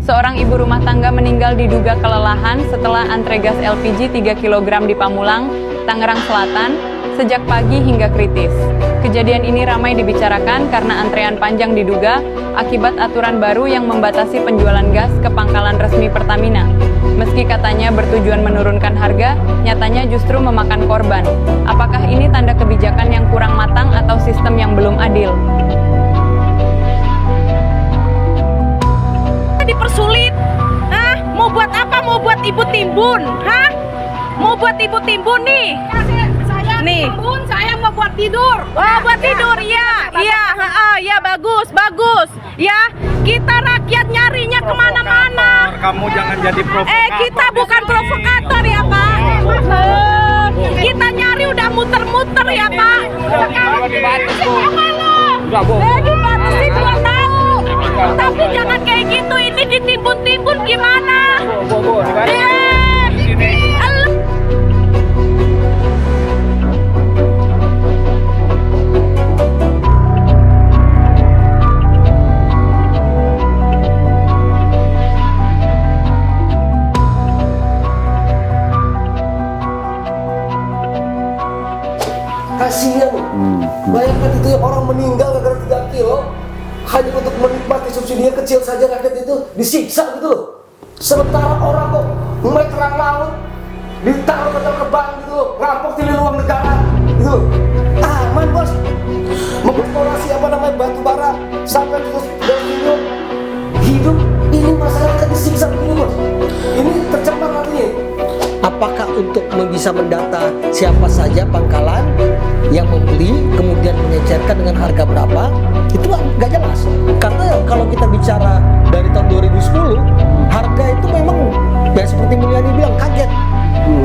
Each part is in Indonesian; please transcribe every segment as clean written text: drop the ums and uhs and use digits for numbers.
Seorang ibu rumah tangga meninggal diduga kelelahan setelah antre gas LPG 3 kg di Pamulang, Tangerang Selatan, sejak pagi hingga kritis. Kejadian ini ramai dibicarakan karena antrean panjang diduga akibat aturan baru yang membatasi penjualan gas ke pangkalan resmi Pertamina. Meski katanya bertujuan menurunkan harga, nyatanya justru memakan korban. Apakah ini tanda kebijakan yang kurang matang atau sistem yang belum adil? Dipersulit, mau buat apa? Mau buat ibu timbun, mau buat ibu timbun nih. Saya nih timbun, saya mau buat tidur. Oh, buat tidur, ya bagus, ya. Kita rakyat nyarinya kemana-mana. Kamu jangan jadi provokator. Kita bukan provokator ya Pak. Kita nyari udah muter-muter ya Pak. Sekarang dibatasin dibatasin 2 tahun. Tapi jangan kayak gitu, ini ditimbun-timbun gimana? Kasihan, bayangkan itu yang orang meninggal gara-gara 3 kilo hanya untuk menikmati subsidi yang kecil saja, rakyat itu disiksa gitu loh. Sementara orang kok mulai terang laut ditaruh ke bank gitu loh, rampok di uang negara gitu loh. Aman bos, mengeksplorasi batu bara sampai terus hidup ini masyarakat disiksa begini bos. Ini tercemar artinya. Apakah untuk bisa mendata siapa saja pangkalan yang membeli kemudian mengecerkan dengan harga berapa, itu nggak jelas. Karena kalau kita bicara dari tahun 2010, harga itu memang ya seperti Mulyani bilang kaget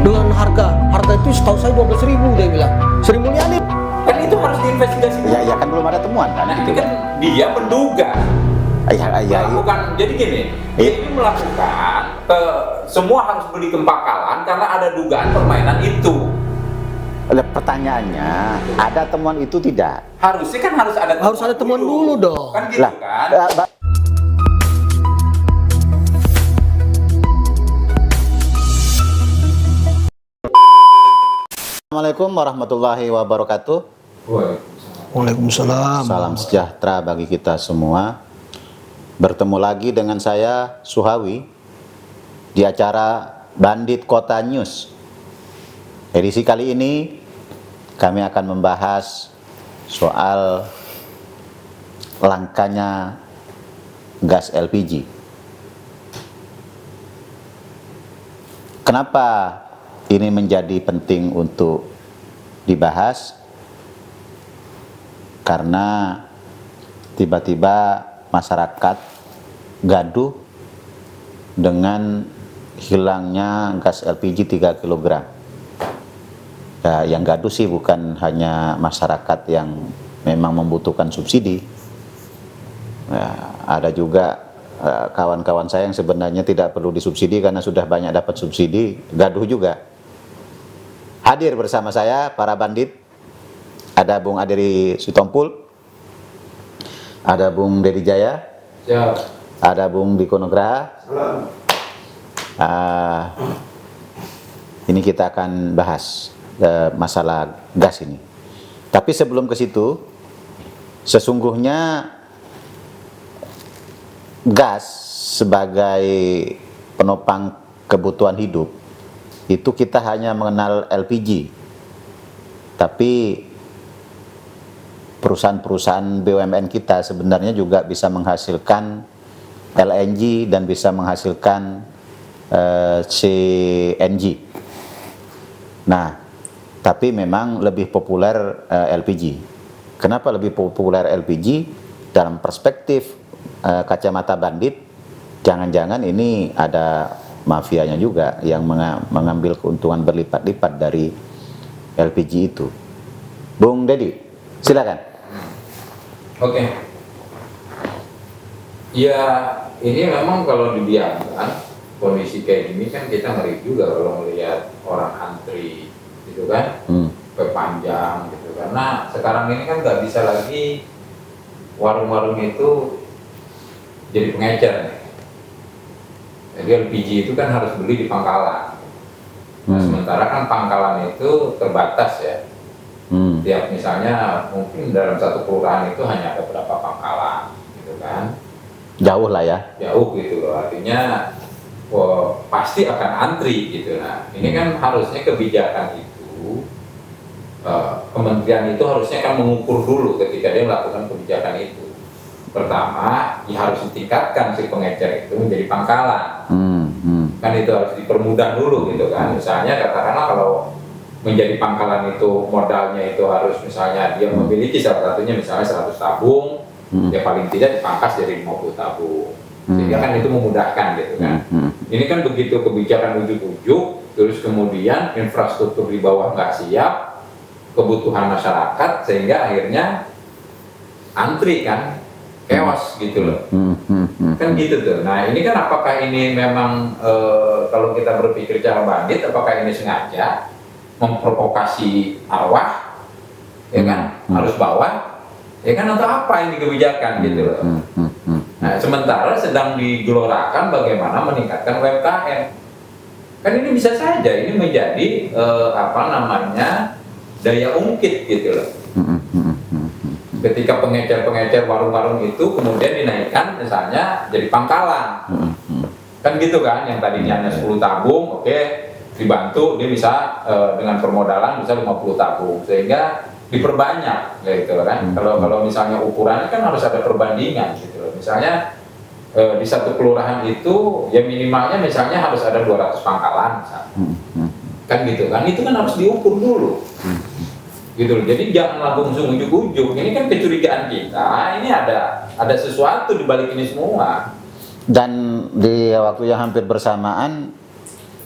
dengan harga itu setahu saya 12.000 dia bilang. Sri Mulyani kan itu harus diinvestigasi. Ya kan belum ada temuan kan. Nah, itu kan dia menduga. Melakukan, jadi gini, dia ini melakukan semua harus beli ke pangkalan karena ada dugaan permainan itu. Pertanyaannya, ada temuan itu tidak? Harusnya kan harus ada temuan dulu dong. Kan gitu kan? Assalamualaikum warahmatullahi wabarakatuh. Waalaikumsalam. Salam sejahtera bagi kita semua. Bertemu lagi dengan saya Suhawi di acara Bandit Kota News. Edisi kali ini kami akan membahas soal langkanya gas LPG. Kenapa ini menjadi penting untuk dibahas? Karena tiba-tiba masyarakat gaduh dengan hilangnya gas LPG 3 kg. Ya, yang gaduh sih bukan hanya masyarakat yang memang membutuhkan subsidi. Ya, ada juga kawan-kawan saya yang sebenarnya tidak perlu disubsidi karena sudah banyak dapat subsidi, gaduh juga. Hadir bersama saya para bandit, ada Bung Aderi Sitompul, ada Bung Dedi Jaya, ada Bung Diko Nugraha. Ini kita akan bahas masalah gas ini. Tapi sebelum ke situ, sesungguhnya gas sebagai penopang kebutuhan hidup itu kita hanya mengenal LPG. Tapi perusahaan-perusahaan BUMN kita sebenarnya juga bisa menghasilkan LNG dan bisa menghasilkan CNG. Nah, tapi memang lebih populer LPG. Kenapa lebih populer LPG? Dalam perspektif kacamata bandit, jangan-jangan ini ada mafianya juga yang mengambil keuntungan berlipat-lipat dari LPG itu. Bung Dedi, silakan. Oke. Ya, ini memang kalau dibiarkan kondisi kayak gini kan kita ngeri juga kalau melihat orang antri gitu kan, kepanjang gitu. Karena sekarang ini kan nggak bisa lagi warung-warung itu jadi pengecer nih. Jadi LPG itu kan harus beli di pangkalan. Nah, sementara kan pangkalan itu terbatas ya. Tiap misalnya mungkin dalam satu kelurahan itu hanya ada beberapa pangkalan, gitu kan? Jauh lah ya. Jauh gitu loh. Artinya pasti akan antri gitu. Nah, ini kan harusnya kebijakan itu kementerian itu harusnya kan mengukur dulu ketika dia melakukan kebijakan itu. Pertama, ya harus ditingkatkan si pengecer itu menjadi pangkalan. Kan itu harus dipermudah dulu gitu kan. Misalnya katakanlah kalau menjadi pangkalan itu modalnya itu harus misalnya dia memiliki salah satunya misalnya 100 tabung, ya paling tidak dipangkas jadi 50 tabung. Sehingga kan itu memudahkan gitu kan. Ini kan begitu kebijakan ujuk-ujuk, terus kemudian infrastruktur di bawah nggak siap, kebutuhan masyarakat, sehingga akhirnya antri kan, chaos gitu loh. Kan gitu tuh. Nah ini kan apakah ini memang kalau kita berpikir cara bandit, apakah ini sengaja memprovokasi arwah, ya kan, arus bawah, ya kan, atau apa ini kebijakan gitu loh. Nah sementara sedang digelorakan bagaimana meningkatkan UMKM. Kan ini bisa saja ini menjadi daya ungkit gitu loh. Ketika pengecer-pengecer warung-warung itu kemudian dinaikkan misalnya jadi pangkalan. Kan gitu kan, yang tadinya hanya 10 tabung, oke, dibantu dia bisa dengan permodalan bisa 50 tabung, sehingga diperbanyak gitu kan. Kalau misalnya ukurannya kan harus ada perbandingan gitu loh. Misalnya di satu kelurahan itu ya minimalnya misalnya harus ada 200 pangkalan misalnya. Kan gitu kan, itu kan harus diukur dulu. Gitu loh. Jadi jangan langsung ujuk-ujuk. Ini kan kecurigaan kita, ini ada sesuatu di balik ini semua. Dan di waktu yang hampir bersamaan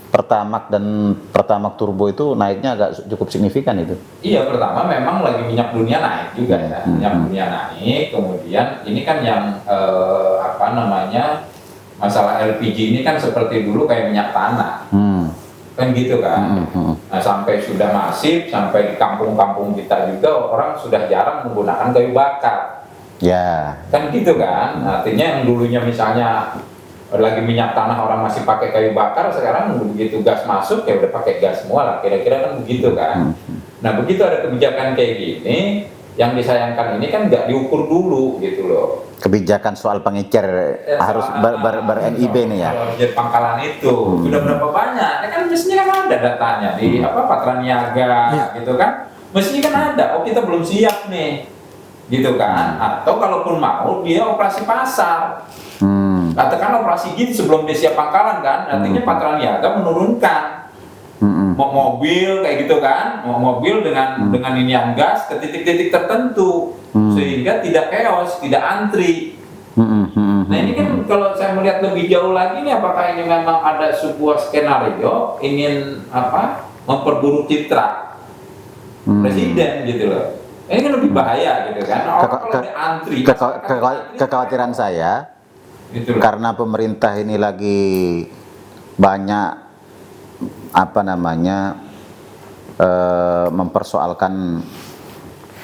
Pertamax dan Pertamax Turbo itu naiknya agak cukup signifikan itu. Iya, pertama memang lagi minyak dunia naik juga ya. Minyak dunia naik, kemudian ini kan yang masalah LPG ini kan seperti dulu kayak minyak tanah. Kan gitu kan. Nah, sampai sudah masif, sampai di kampung-kampung kita juga orang sudah jarang menggunakan kayu bakar. Ya. Kan gitu kan. Artinya yang dulunya misalnya lagi minyak tanah orang masih pakai kayu bakar, sekarang begitu gas masuk ya udah pakai gas semua lah, kira-kira kan begitu kan. Nah begitu ada kebijakan kayak gini, yang disayangkan ini kan nggak diukur dulu gitu loh. Kebijakan soal pengecer harus ber-NIB nih ya. Kalau jadi pangkalan itu sudah berapa banyak? Ya kan mestinya kan ada datanya di Patra Niaga gitu kan. Mestinya kan ada. Oh kita belum siap nih, gitu kan? Atau kalaupun mau dia operasi pasar. Katakan operasi gitu sebelum dia siap pangkalan kan, artinya Patra Niaga menurunkan mobil kayak gitu kan, mobil dengan inian gas ke titik-titik tertentu sehingga tidak chaos, tidak antri. Nah ini kan kalau saya melihat lebih jauh lagi nih, apakah ini memang ada sebuah skenario ingin memperburuk citra presiden gitu loh. Ini kan lebih bahaya gitu kan. Kalau ada antri, kekhawatiran saya gitu loh. Karena pemerintah ini lagi banyak mempersoalkan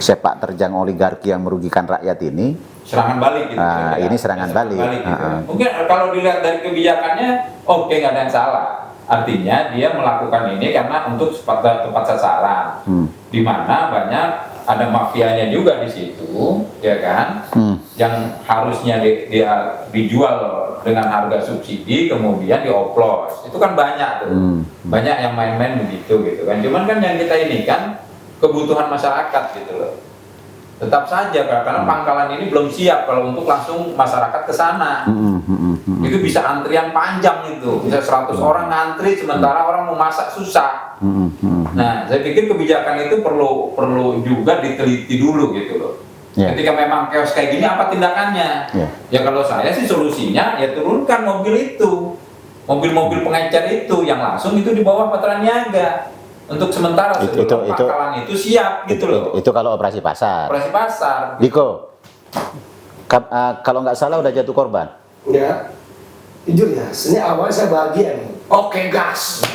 sepak terjang oligarki yang merugikan rakyat ini. Serangan balik gitu. Ini serangan balik. Gitu. Mungkin kalau dilihat dari kebijakannya, oke, nggak ada yang salah. Artinya dia melakukan ini karena untuk tepat sasaran, di mana banyak ada mafianya juga di situ, ya kan? Yang harusnya dia dijual dengan harga subsidi, kemudian dioplos. Itu kan banyak tuh, banyak yang main-main begitu gitu kan. Cuman kan yang kita ini kan kebutuhan masyarakat gitu loh. Tetap saja karena pangkalan ini belum siap kalau untuk langsung masyarakat ke sana. Itu bisa antrian panjang itu, bisa 100 orang ngantri sementara orang mau masak susah. Nah, saya pikir kebijakan itu perlu juga diteliti dulu gitu loh. Ketika memang chaos kayak gini apa tindakannya? Ya kalau saya sih solusinya ya turunkan mobil itu, mobil-mobil pengecer itu yang langsung itu di bawah Patra Niaga. Untuk sementara sebelum pangkalan itu siap gitu loh. Itu kalau operasi pasar. Operasi pasar. Diko, kalau nggak salah udah jatuh korban. Ya, jujur ya, ini awalnya saya bahagia nih. Oke gas.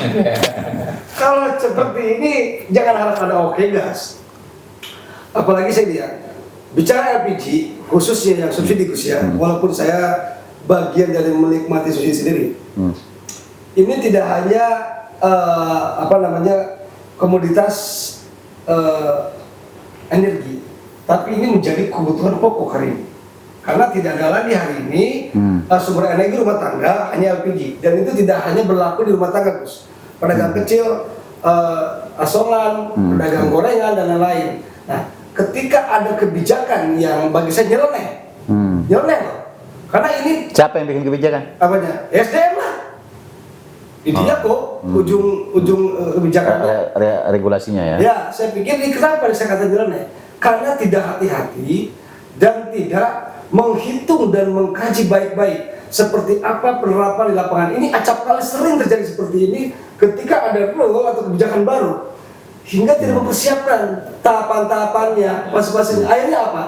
Kalau seperti ini jangan harap ada oke gas. Apalagi saya lihat bicara LPG khususnya yang subsidi Gus ya, walaupun saya bagian dari menikmati subsidi sendiri. Ini tidak hanya komoditas energi, tapi ini menjadi kebutuhan pokok hari ini. Karena tidak ada lagi hari ini sumber energi rumah tangga hanya LPG, dan itu tidak hanya berlaku di rumah tangga, Gus. Pedagang kecil, asongan, pedagang gorengan dan lain-lain. Nah, ketika ada kebijakan yang bagi saya nyeleneh, nyeleneh loh. Karena ini Siapa yang bikin kebijakan? apanya? SDM lah. Dia kok ujung kebijakan. Regulasinya ya? Ya, saya pikir ini kenapa saya kata nyeleneh? Karena tidak hati-hati dan tidak menghitung dan mengkaji baik-baik seperti apa penerapan di lapangan. Ini acap kali sering terjadi seperti ini ketika ada rule atau kebijakan baru hingga tidak mempersiapkan tahapan-tahapannya masing-masing. Akhirnya apa?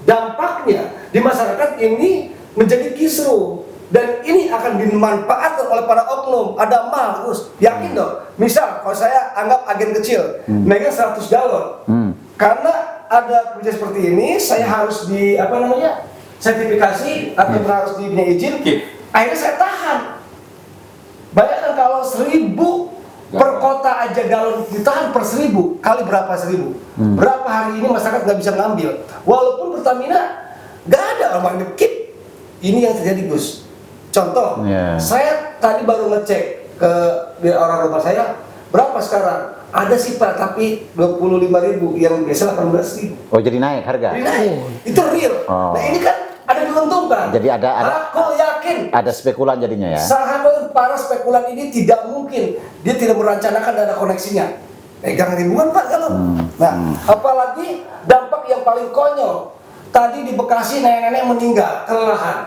Dampaknya di masyarakat ini menjadi kisruh dan ini akan dimanfaatkan oleh para oknum. Ada mal, terus yakin dong. Misal kalau saya anggap agen kecil megang 100 galon, karena ada kebijakan seperti ini, saya harus sertifikasi atau harus punya izin. Akhirnya saya tahan. Bayangkan kalau 1000 per kota aja galon ditahan per 1000, kali berapa 1000? Berapa hari ini masyarakat nggak bisa ngambil? Walaupun Pertamina nggak ada orang yang keep. Ini yang terjadi, Gus. Contoh, saya tadi baru ngecek ke orang rumah saya, berapa sekarang? Ada sih Pak, tapi 25.000, yang biasa 18.000. Oh, jadi naik harga? Jadi naik, itu real. Nah ini kan ada diuntungkan. Jadi ada aku yakin ada spekulan jadinya ya? Sahabat para spekulan ini tidak mungkin dia tidak merencanakan dana koneksinya. Pegang ribuan Pak kalau. Nah, apalagi dampak yang paling konyol. Tadi di Bekasi nenek-nenek meninggal kelelahan.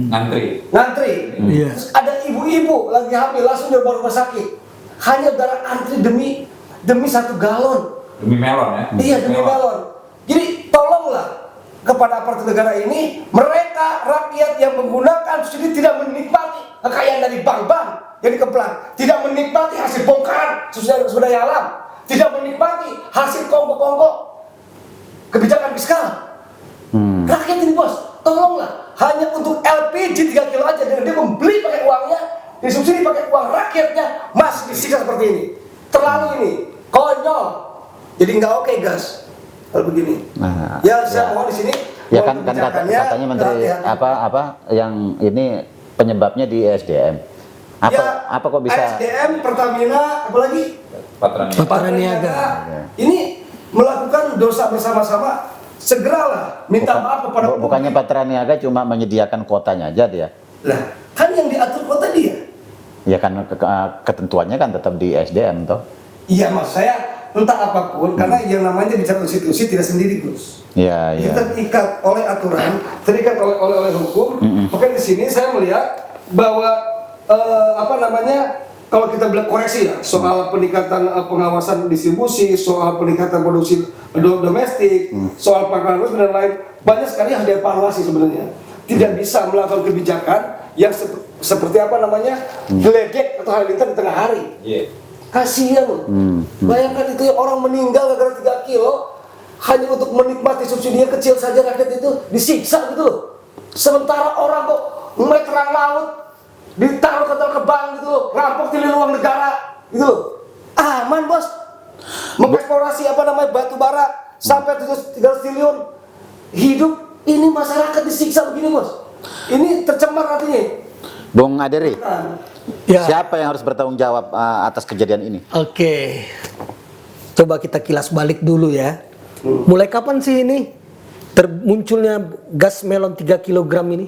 Ngantri. Terus ada ibu-ibu lagi hamil langsung dibawa rumah sakit. Hanya darah antri demi 1 galon. Demi melon ya? Iya, demi melon. Jadi tolonglah kepada aparatur negara ini, mereka rakyat yang menggunakan subsidi tidak menikmati kekayaan dari bank-bank yang dikeplang, tidak menikmati hasil bongkaran sumber daya alam, tidak menikmati hasil kongko-kongko kebijakan fiskal. Rakyat ini bos, tolonglah, hanya untuk LPG 3 kilo aja, dan dia membeli pakai uangnya, disubsidi pakai uang rakyatnya, masih disiksa seperti ini. Terlalu ini, konyol. Jadi nggak oke gas kalau begini. Nah, Saya mohon di sini. Ya kan katanya Menteri apa yang ini penyebabnya di SDM. Apa kok bisa? SDM, Pertamina, apalagi Patraniaga. Ini melakukan dosa bersama-sama. Segeralah minta maaf kepada Bukannya Patraniaga cuma menyediakan kuotanya aja dia? Lah, kan yang diatur kota dia. Ya kan ketentuannya kan tetap di SDM toh. Iya, mas saya entah apapun, karena yang namanya bicara konstitusi tidak sendiri, Gus. Iya. Kita terikat oleh aturan, terikat oleh hukum. Oke, di sini saya melihat bahwa kalau kita bilang koreksi ya soal peningkatan pengawasan distribusi, soal peningkatan produksi domestik, soal pangkalan dan lain, banyak sekali yang harus dievaluasi sebenarnya. Tidak bisa melakukan kebijakan yang seperti geledek atau halilintar di tengah hari. Kasihan loh. Bayangkan itu orang meninggal gara-gara 3 kilo hanya untuk menikmati subsidinya kecil saja, rakyat itu disiksa gitu loh. Sementara orang kok meterang laut ditaruh ke bank gitu loh, rampok triliun uang negara gitu loh. Aman bos. Mengeksplorasi batu bara sampai 300 triliun. Hidup ini masyarakat disiksa begini bos. Ini tercemar artinya. Bung Aderi, siapa yang harus bertanggung jawab atas kejadian ini? Oke. Coba kita kilas balik dulu ya. Mulai kapan sih ini termunculnya gas melon 3 kg ini?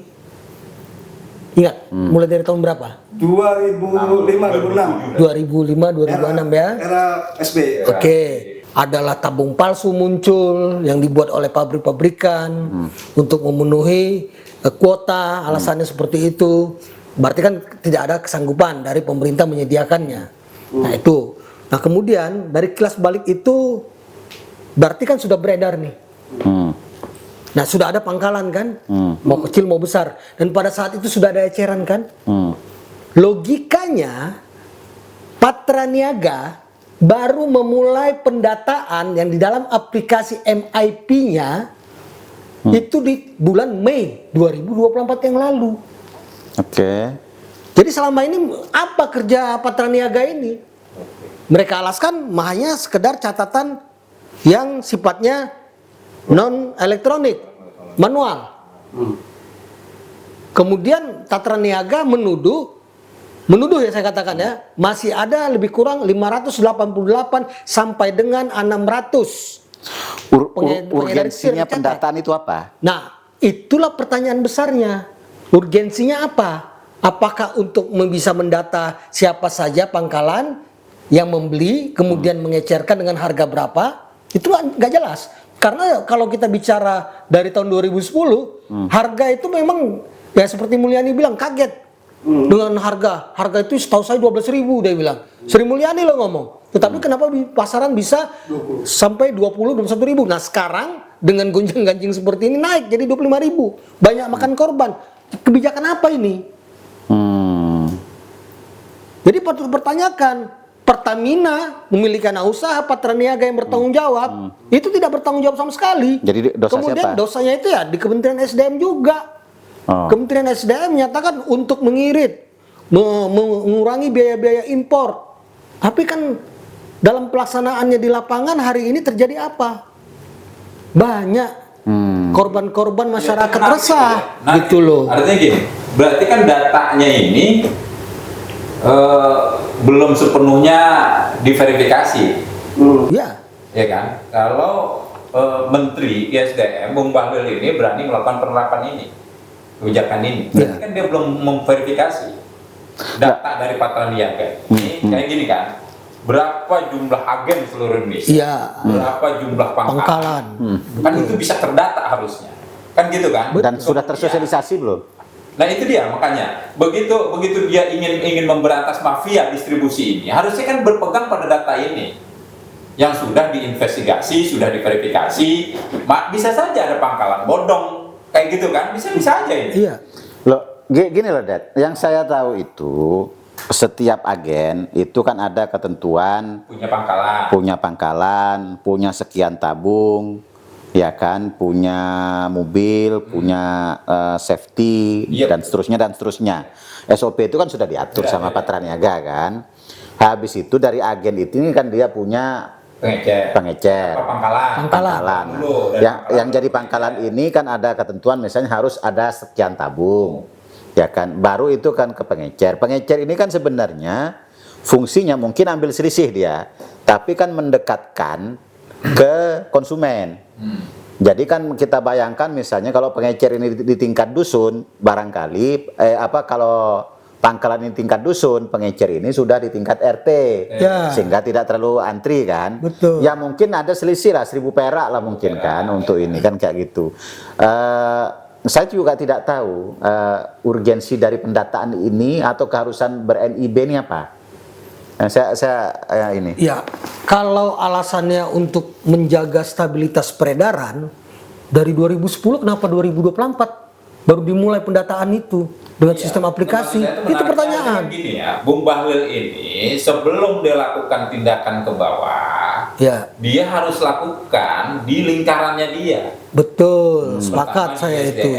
Ingat, mulai dari tahun berapa? 2005, 2006. 2005, 2006 ya. Era SBY. Oke. Adalah tabung palsu muncul yang dibuat oleh pabrik-pabrikan untuk memenuhi kuota, alasannya seperti itu. Berarti kan tidak ada kesanggupan dari pemerintah menyediakannya. Nah itu. Nah kemudian dari kilas balik itu berarti kan sudah beredar nih. Nah sudah ada pangkalan kan, mau kecil mau besar, dan pada saat itu sudah ada eceran kan. Logikanya Patraniaga baru memulai pendataan yang di dalam aplikasi MIP-nya itu di bulan Mei 2024 yang lalu. Oke. Jadi selama ini apa kerja Patra Niaga ini? Mereka alaskan hanya sekedar catatan yang sifatnya non elektronik, manual. Kemudian Patra Niaga menuduh ya saya katakan ya, masih ada lebih kurang 588 sampai dengan 600 Urgensinya pendataan itu apa? Nah, itulah pertanyaan besarnya. Urgensinya apa? Apakah untuk bisa mendata siapa saja pangkalan yang membeli, kemudian mengecerkan dengan harga berapa? Itu nggak jelas. Karena kalau kita bicara dari tahun 2010, harga itu memang ya seperti Mulyani bilang kaget dengan harga. Harga itu setahu saya 12.000 dia bilang. Sri Mulyani loh ngomong. Tetapi kenapa di pasaran bisa sampai 20-21.000? Nah sekarang dengan gonjang-ganjing seperti ini naik jadi 25.000. Banyak makan korban. Kebijakan apa ini? Jadi patut dipertanyakan, Pertamina memiliki anak usaha Patra Niaga yang bertanggung jawab, itu tidak bertanggung jawab sama sekali. Jadi dosa kemudian siapa? dosanya itu ya di Kementerian SDM juga. Kementerian SDM menyatakan untuk mengirit, mengurangi biaya-biaya impor. Tapi kan dalam pelaksanaannya di lapangan hari ini terjadi apa? Banyak korban-korban masyarakat resah, gitu loh. Artinya gini, berarti kan datanya ini belum sepenuhnya diverifikasi, Ya. ya kan? Kalau Menteri ISDM Bung Bahlil ini berani melakukan penerapan ini, kebijakan ini, berarti kan dia belum memverifikasi data dari Patra Niaga. Ini kayak gini kan? Berapa jumlah agen seluruh Indonesia? Iya. Berapa jumlah pangkalan? Kan itu bisa terdata harusnya, kan gitu kan? Dan sudah tersosialisasi belum? Nah itu dia makanya begitu dia ingin memberantas mafia distribusi ini harusnya kan berpegang pada data ini yang sudah diinvestigasi, sudah diverifikasi. Bisa saja ada pangkalan bodong kayak gitu kan, bisa aja ini. Iya. Loh, gini loh Dad, yang saya tahu itu setiap agen itu kan ada ketentuan punya pangkalan, punya sekian tabung, ya kan, punya mobil, punya safety dan seterusnya. SOP itu kan sudah diatur sama Patra Niaga kan. Habis itu dari agen itu ini kan dia punya pengecer. Pangkalan. Yang jadi pangkalan ini kan ada ketentuan misalnya harus ada sekian tabung. Ya kan, baru itu kan ke pengecer. Pengecer ini kan sebenarnya fungsinya mungkin ambil selisih dia, tapi kan mendekatkan ke konsumen. Jadi kan kita bayangkan misalnya kalau pengecer ini di tingkat dusun, barangkali kalau pangkalan ini tingkat dusun, pengecer ini sudah di tingkat RT, sehingga tidak terlalu antri kan. Betul. Ya mungkin ada selisih lah 1.000 perak lah mungkin kan untuk ini kan kayak gitu. Saya juga tidak tahu urgensi dari pendataan ini atau keharusan ber-NIB ini apa. Ini. Ya, kalau alasannya untuk menjaga stabilitas peredaran dari 2010 kenapa 2024 baru dimulai pendataan itu dengan sistem aplikasi? Itu pertanyaan. Gini ya, Bung Bahlil ini sebelum dia lakukan tindakan ke bawah, dia harus lakukan di lingkarannya dia. Betul, sepakat saya SDM, itu.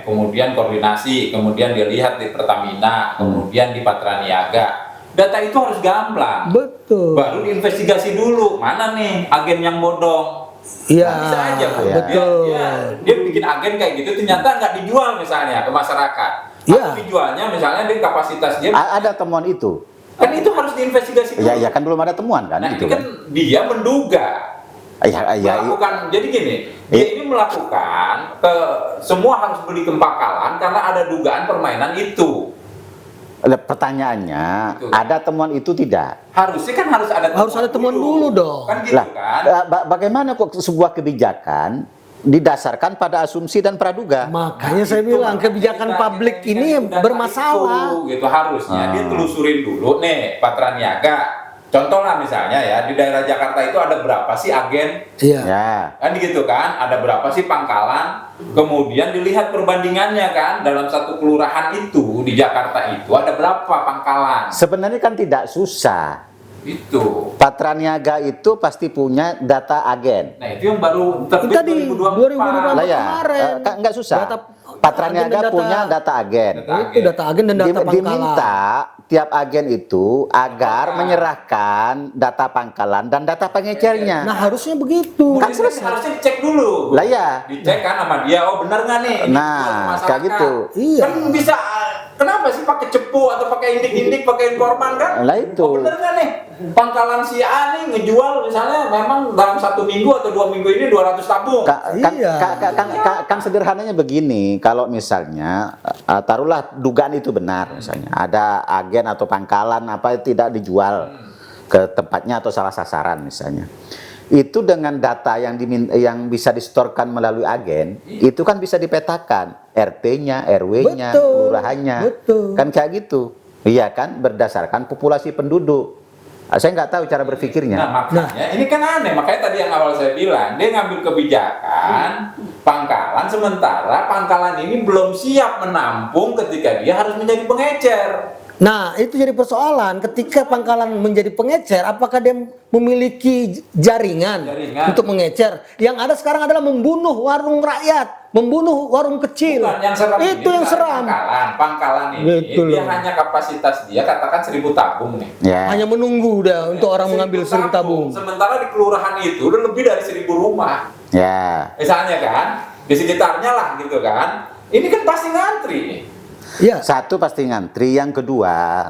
Kemudian koordinasi, kemudian dia lihat di Pertamina, kemudian di Patra Niaga. Data itu harus gamblang. Betul. Baru diinvestigasi dulu, mana nih agen yang bodong. Iya, Bisa aja, Bu. betul. Dia bikin agen kayak gitu, ternyata nggak dijual misalnya ke masyarakat. Atau dijualnya misalnya di kapasitas dia. Ada temuan itu. Kan itu harus diinvestigasi dulu. Ya kan belum ada temuan kan. Nah, gitu ini kan dia menduga. Melakukan, jadi gini, dia ini melakukan semua harus beli ke pangkalan karena ada dugaan permainan itu. Pertanyaannya, ada temuan itu tidak? Harusnya kan harus ada temuan dulu dong. Kan gitu kan? Bagaimana kok sebuah kebijakan didasarkan pada asumsi dan praduga? Makanya saya bilang kebijakan publik ini bermasalah. Gitu harusnya dia telusurin dulu nih Patra Niaga. Contoh lah misalnya ya di daerah Jakarta itu ada berapa sih agen? Kan gitu kan? Ada berapa sih pangkalan? Kemudian dilihat perbandingannya kan dalam satu kelurahan itu di Jakarta itu ada berapa pangkalan? Sebenarnya kan tidak susah. Itu. Patra Niaga itu pasti punya data agen. Nah itu yang baru terbit Tadi 2024 Lah ya, kemarin. nggak susah. Data Patraniaga agen dan punya data agen. Itu data agen dan data pangkalan. Diminta tiap agen itu agar menyerahkan data pangkalan dan data pengecernya. Nah, harusnya begitu. Kan Kemudian selesai. harusnya dicek dulu. Lah ya. Dicek kan sama dia, oh benar nggak nih? Ini Nah, jual ke masyarakat. kayak gitu. Iya. Kan bisa, kenapa sih pakai cepu atau pakai indik-indik, pakai informan kan? Lah itu. Oh, benar nggak nih? Pangkalan si A nih ngejual misalnya memang dalam 1 minggu atau 2 minggu ini 200 tabung. Iya. Kan sederhananya begini, kalau misalnya taruhlah dugaan itu benar, misalnya ada agen atau pangkalan apa tidak dijual ke tempatnya atau salah sasaran misalnya, itu dengan data yang bisa disetorkan melalui agen, itu kan bisa dipetakan RT-nya, RW-nya, Betul. kelurahannya, Betul. kan kayak gitu, iya kan, berdasarkan populasi penduduk. Saya nggak tahu cara berpikirnya. Nah makanya ini kan aneh, makanya tadi yang awal saya bilang dia ngambil kebijakan pangkalan sementara pangkalan ini belum siap menampung ketika dia harus menjadi pengecer. Nah, itu jadi persoalan ketika pangkalan menjadi pengecer, apakah dia memiliki jaringan untuk mengecer? Yang ada sekarang adalah membunuh warung rakyat, membunuh warung kecil. Bukan, yang seram itu ini yang bukan seram. Pangkalan ini Betul. dia hanya kapasitas dia katakan 1000 tabung nih. Ya. Hanya menunggu dah untuk orang 1000 mengambil 1000 tabung. Sementara di kelurahan itu udah lebih dari 1000 rumah. Ya. Misalnya kan, di sekitarnya lah gitu kan. Ini kan pasti ngantri nih. Iya. Satu pasti ngantri, yang kedua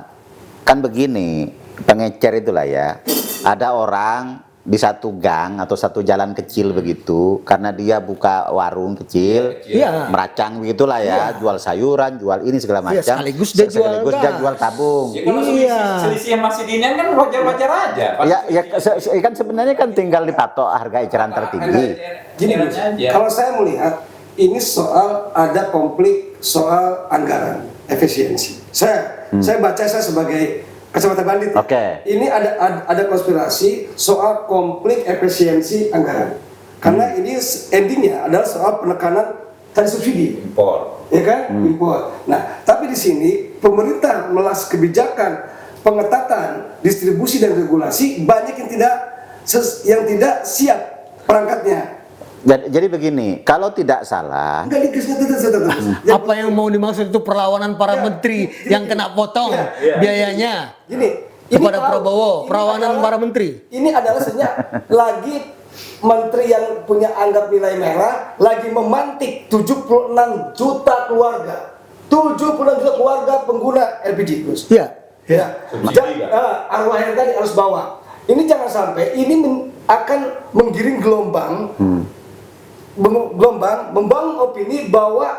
kan begini, pengecer itulah ya, ada orang di satu gang atau satu jalan kecil begitu, karena dia buka warung kecil, Iya. meracang begitulah ya, jual sayuran, jual ini segala macam, Iya, sekaligus dia jual sekaligus dia gas. jual tabung. Ya, kalau Iya. selisih yang masih dinian kan wajar-wajar aja. Kan sebenarnya kan tinggal dipatok harga eceran tertinggi. Gini Gus, kalau saya melihat ini soal ada konflik soal anggaran, efisiensi. Saya baca saya sebagai kacamata bandit. Oke. Ini ada konspirasi soal konflik efisiensi anggaran. Karena ini endingnya adalah soal penekanan tadi subsidi, Impor. ya kan? Impor. Nah, tapi di sini pemerintah melas kebijakan pengetatan distribusi dan regulasi banyak yang tidak siap perangkatnya. Jadi begini, kalau tidak salah, Enggak Apa yang mau dimaksud itu perlawanan para menteri yang kena potong biayanya Gini, kepada kalau- Prabowo, ini perlawanan adalah- para menteri. Ini adalah sebenarnya lagi menteri yang punya anggap nilai merah lagi memantik 76 juta keluarga. 76 juta keluarga pengguna LPG, Gus. Iya. Ya. Subsidi, Arwahnya tadi harus bawa. Ini jangan sampai ini akan menggiring gelombang membangun opini bahwa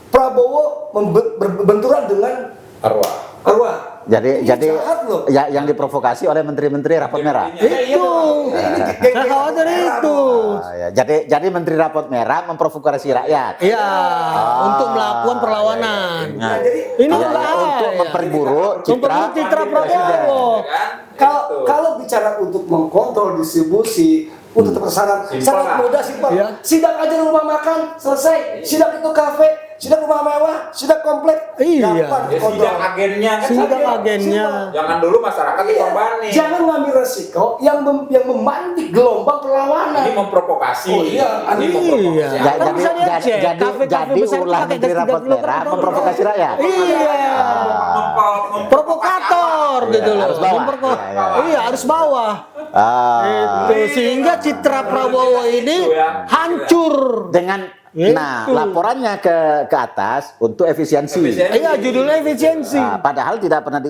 Prabowo berbenturan dengan arwah. jadi Ini jahat loh. ya yang diprovokasi oleh menteri-menteri rapot merah. Itu. Saya khawatir itu. Ya, jadi menteri rapot merah memprovokasi rakyat. Iya, untuk melakukan perlawanan. Nah, Ini ya, bahaya. untuk memperburuk Memperburuk citra Prabowo. Kalau bicara untuk mengkontrol distribusi untuk terpesanan Simpel sangat lah. mudah, simpel. Iya. Sidak aja rumah makan selesai. Sidak itu kafe, sidak rumah mewah, sidak komplek. Iya. Gampang Ya dikontrol. sidang agennya kan. Sidang tadi. agennya. Jangan dulu masyarakat Iya. dikorbanin. Jangan ngambil resiko yang memantik gelombang perlawanan. Ini memprovokasi. Oh, iya. Ini Iya. memprovokasi. Kan bisa dicek, kafe-kafe besar itu ulah pakai menteri gas rapot 30 merah per memprovokasi rakyat. Iya. Provokator gitu loh. harus bawah. Iya, harus bawah. Ah, Itu sehingga citra Prabowo ini hancur. dengan Itu. nah laporannya ke atas untuk efisiensi. Iya, judulnya efisiensi. Nah, padahal tidak pernah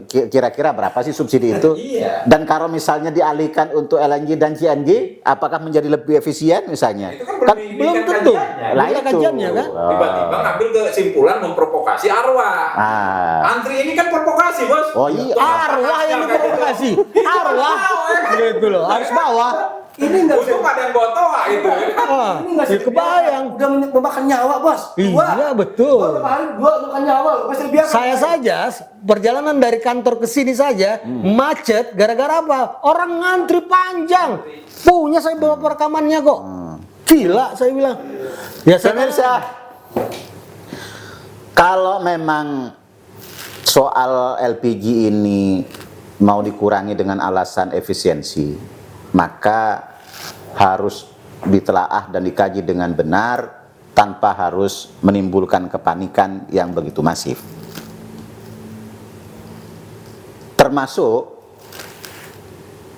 kira-kira berapa sih subsidi itu? Iya. Dan kalau misalnya dialihkan untuk LNG dan CNG, apakah menjadi lebih efisien misalnya? Itu kan Kan belum tentu. kajiannya. Lah Belum ada itu. kajiannya kan? Tiba-tiba ngambil kesimpulan memprovokasi arwah. Ah. Antri ini kan provokasi, Bos. Oh iya. Arwah yang diprovokasi. Arwah. Gitu loh, harus bawah. Ini nggak bisa. Untung ada yang gotoa itu. Ah, Ini nggak ya bisa kebayang. Udah memakan nyawa, Bos. Iya, betul. Dua makan nyawa, masih biasa. Saya saja perjalanan dari kantor ke sini saja macet gara-gara apa? Orang ngantri panjang. Punya saya bawa rekamannya kok. Gila saya bilang. Ya saya Pemirsa, kalau memang soal LPG ini mau dikurangi dengan alasan efisiensi, maka harus ditelaah dan dikaji dengan benar tanpa harus menimbulkan kepanikan yang begitu masif. Termasuk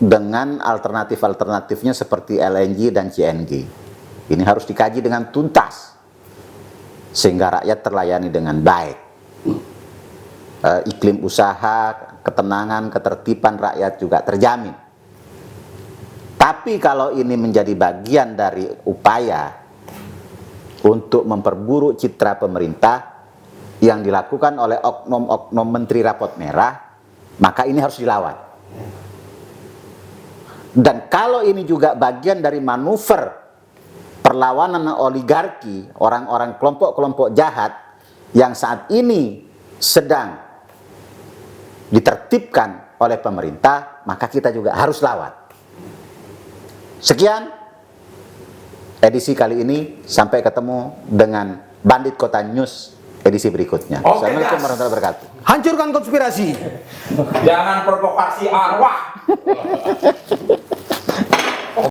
dengan alternatif-alternatifnya seperti LNG dan CNG. Ini harus dikaji dengan tuntas sehingga rakyat terlayani dengan baik. Iklim usaha, ketenangan, ketertiban rakyat juga terjamin. Tapi kalau ini menjadi bagian dari upaya untuk memperburuk citra pemerintah yang dilakukan oleh oknum-oknum menteri rapot merah, maka ini harus dilawan. Dan kalau ini juga bagian dari manuver perlawanan oligarki, orang-orang kelompok-kelompok jahat yang saat ini sedang ditertibkan oleh pemerintah, maka kita juga harus lawan. Sekian edisi kali ini, sampai ketemu dengan Bandit Kota News edisi berikutnya. Assalamualaikum warahmatullahi wabarakatuh. Hancurkan konspirasi. Jangan provokasi arwah.